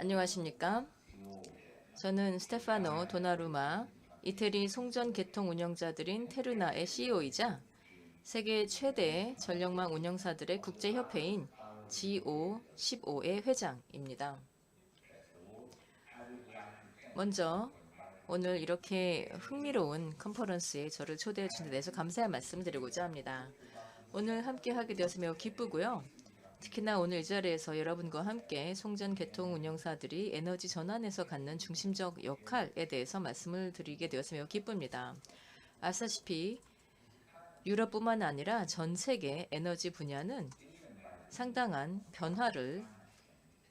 안녕하십니까? 저는 스테파노 도나루마, 이태리 송전 개통 운영자들인 테르나의 CEO이자 세계 최대 전력망 운영사들의 국제협회인 GO15의 회장입니다. 먼저 오늘 이렇게 흥미로운 컨퍼런스에 저를 초대해 주신 데 대해서 감사의 말씀드리고자 합니다. 오늘 함께 하게 되어서 매우 기쁘고요. 특히나 오늘 이 자리에서 여러분과 함께 송전 개통 운영사들이 에너지 전환에서 갖는 중심적 역할에 대해서 말씀을 드리게 되어서 매우 기쁩니다. 아시다시피 유럽뿐만 아니라 전 세계 에너지 분야는 상당한 변화를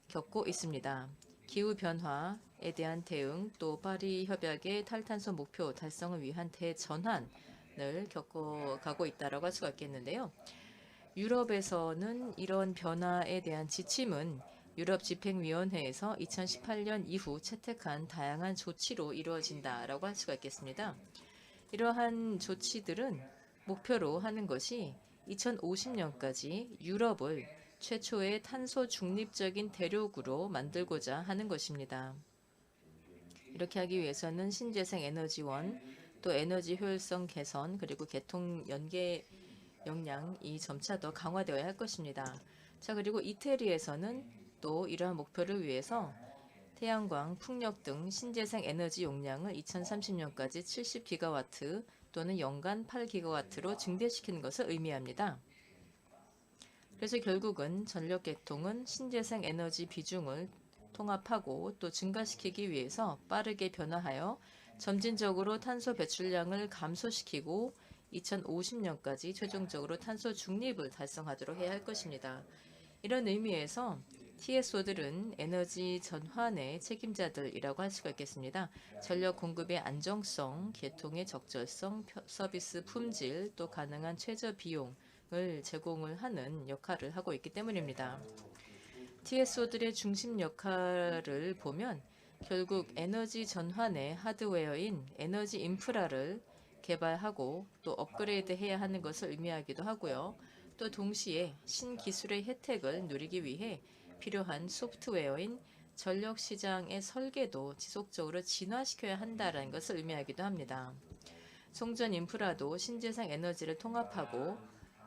겪고 있습니다. 기후변화에 대한 대응, 또 파리 협약의 탈탄소 목표 달성을 위한 대전환을 겪어가고 있다고 할 수가 있겠는데요. 유럽에서는 이런 변화에 대한 지침은 유럽 집행위원회에서 2018년 이후 채택한 다양한 조치로 이루어진다라고 할 수가 있겠습니다. 이러한 조치들은 목표로 하는 것이 2050년까지 유럽을 최초의 탄소 중립적인 대륙으로 만들고자 하는 것입니다. 이렇게 하기 위해서는 신재생 에너지원, 또 에너지 효율성 개선, 그리고 개통 연계 역량이 점차 더 강화되어야 할 것입니다. 자, 그리고 이태리에서는 또 이러한 목표를 위해서 태양광, 풍력 등 신재생 에너지 용량을 2030년까지 70기가와트 또는 연간 8기가와트로 증대시키는 것을 의미합니다. 그래서 결국은 전력 개통은 신재생 에너지 비중을 통합하고 또 증가시키기 위해서 빠르게 변화하여 점진적으로 탄소 배출량을 감소시키고 2050년까지 최종적으로 탄소 중립을 달성하도록 해야 할 것입니다. 이런 의미에서 TSO들은 에너지 전환의 책임자들이라고 할 수가 있겠습니다. 전력 공급의 안정성, 개통의 적절성, 서비스 품질, 또 가능한 최저 비용을 제공을 하는 역할을 하고 있기 때문입니다. TSO들의 중심 역할을 보면 결국 에너지 전환의 하드웨어인 에너지 인프라를 개발하고 또 업그레이드해야 하는 것을 의미하기도 하고요. 또 동시에 신기술의 혜택을 누리기 위해 필요한 소프트웨어인 전력시장의 설계도 지속적으로 진화시켜야 한다는 것을 의미하기도 합니다. 송전 인프라도 신재생 에너지를 통합하고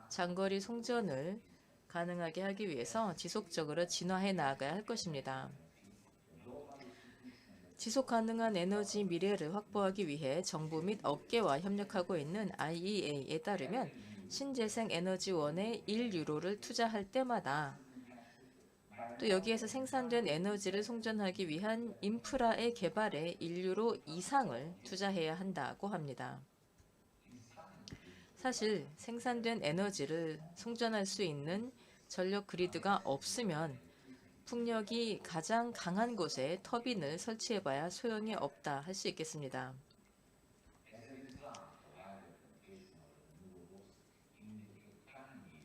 장거리 송전을 가능하게 하기 위해서 지속적으로 진화해 나가야 할 것입니다. 지속 가능한 에너지 미래를 확보하기 위해 정부 및 업계와 협력하고 있는 IEA에 따르면 신재생 에너지원에 1유로를 투자할 때마다 또 여기에서 생산된 에너지를 송전하기 위한 인프라의 개발에 1유로 이상을 투자해야 한다고 합니다. 사실 생산된 에너지를 송전할 수 있는 전력 그리드가 없으면 풍력이 가장 강한 곳에 터빈을 설치해봐야 소용이 없다 할 수 있겠습니다.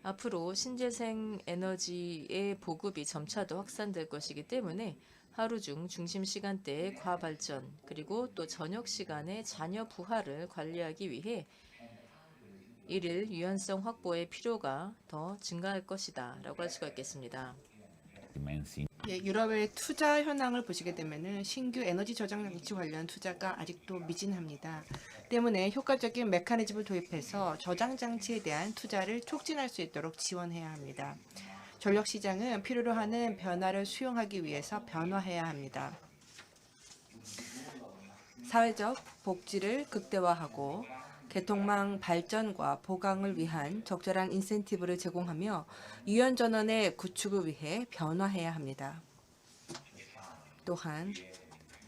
앞으로 신재생 에너지의 보급이 점차 더 확산될 것이기 때문에 하루 중 중심 시간대의 과발전 그리고 또 저녁 시간의 자녀 부하를 관리하기 위해 이를 유연성 확보의 필요가 더 증가할 것이다 라고 할 수가 있겠습니다. 예, 유럽의 투자 현황을 보시게 되면은 신규 에너지 저장 장치 관련 투자가 아직도 미진합니다. 때문에 효과적인 메커니즘을 도입해서 저장 장치에 대한 투자를 촉진할 수 있도록 지원해야 합니다. 전력 시장은 필요로 하는 변화를 수용하기 위해서 변화해야 합니다. 사회적 복지를 극대화하고 개통망 발전과 보강을 위한 적절한 인센티브를 제공하며 유연전원의 구축을 위해 변화해야 합니다. 또한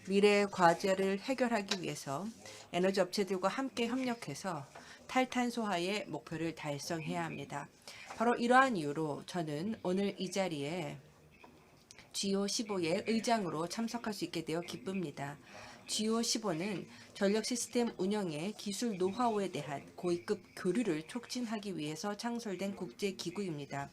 미래의 과제를 해결하기 위해서 에너지 업체들과 함께 협력해서 탈탄소화의 목표를 달성해야 합니다. 바로 이러한 이유로 저는 오늘 이 자리에 GO15의 의장으로 참석할 수 있게 되어 기쁩니다. GO15는 전력 시스템 운영의 기술 노하우에 대한 고위급 교류를 촉진하기 위해서 창설된 국제기구입니다.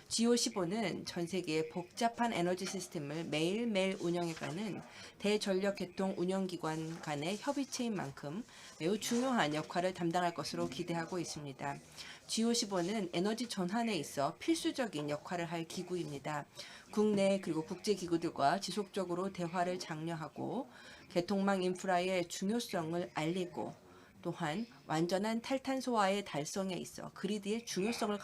GO15는 전 세계의 복잡한 에너지 시스템을 매일매일 운영해가는 대전력 개통 운영기관 간의 협의체인 만큼 매우 중요한 역할을 담당할 것으로 기대하고 있습니다. G55는 에너지 전환에 있어 필수적인 역할을 할 기구입니다. 국내 그리고 국제 기구들과 지속적으로 대화를 장려하고 개통망 인프라의 중요성을 알리고 또한 완전한 탈탄소화의 달성에 있어 그리드의 중요성을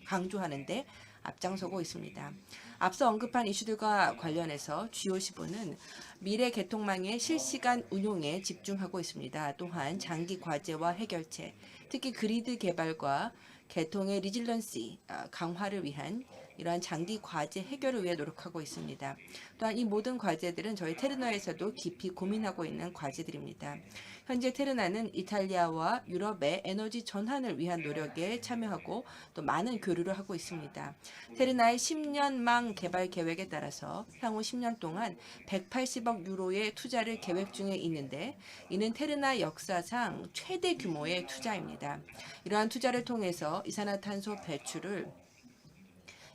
강조하는데 앞장서고 있습니다. 앞서 언급한 이슈들과 관련해서 G55는 미래 개통망의 실시간 운용에 집중하고 있습니다. 또한 장기 과제와 해결책, 특히 그리드 개발과 개통의 리질런시 강화를 위한 이러한 장기 과제 해결을 위해 노력하고 있습니다. 또한 이 모든 과제들은 저희 테르나에서도 깊이 고민하고 있는 과제들입니다. 현재 테르나는 이탈리아와 유럽의 에너지 전환을 위한 노력에 참여하고 또 많은 교류를 하고 있습니다. 테르나의 10년망 개발 계획에 따라서 향후 10년 동안 180억 유로의 투자를 계획 중에 있는데 이는 테르나 역사상 최대 규모의 투자입니다. 이러한 투자를 통해서 이산화탄소 배출을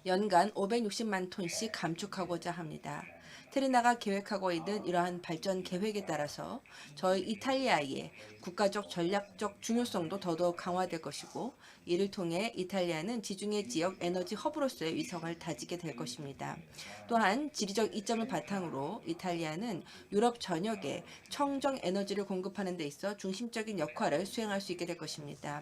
연간 560만 톤씩 감축하고자 합니다. 테르나가 계획하고 있는 이러한 발전 계획에 따라서 저희 이탈리아의 국가적 전략적 중요성도 더더욱 강화될 것이고 이를 통해 이탈리아는 지중해 지역 에너지 허브로서의 위상을 다지게 될 것입니다. 또한 지리적 이점을 바탕으로 이탈리아는 유럽 전역에 청정 에너지를 공급하는 데 있어 중심적인 역할을 수행할 수 있게 될 것입니다.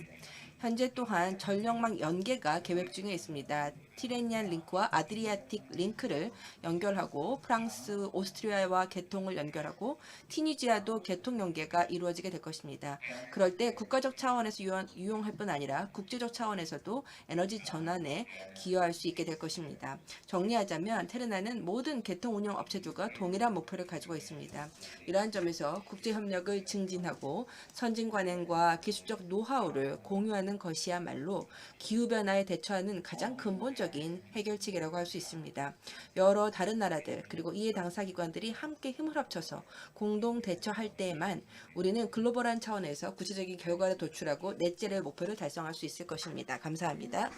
현재 또한 전력망 연계가 계획 중에 있습니다. 티레니안 링크와 아드리아틱 링크를 연결하고 프랑스, 오스트리아와 개통을 연결하고 티니지아도 개통 연계가 이루어지게 될 것입니다. 그럴 때 국가적 차원에서 유용할 뿐 아니라 국제적 차원에서도 에너지 전환에 기여할 수 있게 될 것입니다. 정리하자면 테르나는 모든 개통 운영 업체들과 동일한 목표를 가지고 있습니다. 이러한 점에서 국제협력을 증진하고 선진 관행과 기술적 노하우를 공유하는 것이야말로 기후변화에 대처하는 가장 근본적인 해결책이라고 할 수 있습니다. 여러 다른 나라들 그리고 이해 당사기관들이 함께 힘을 합쳐서 공동 대처할 때에만 우리는 글로벌한 차원에서 구체적인 결과를 도출하고 넷제로의 목표를 달성할 수 있을 것입니다. 감사합니다.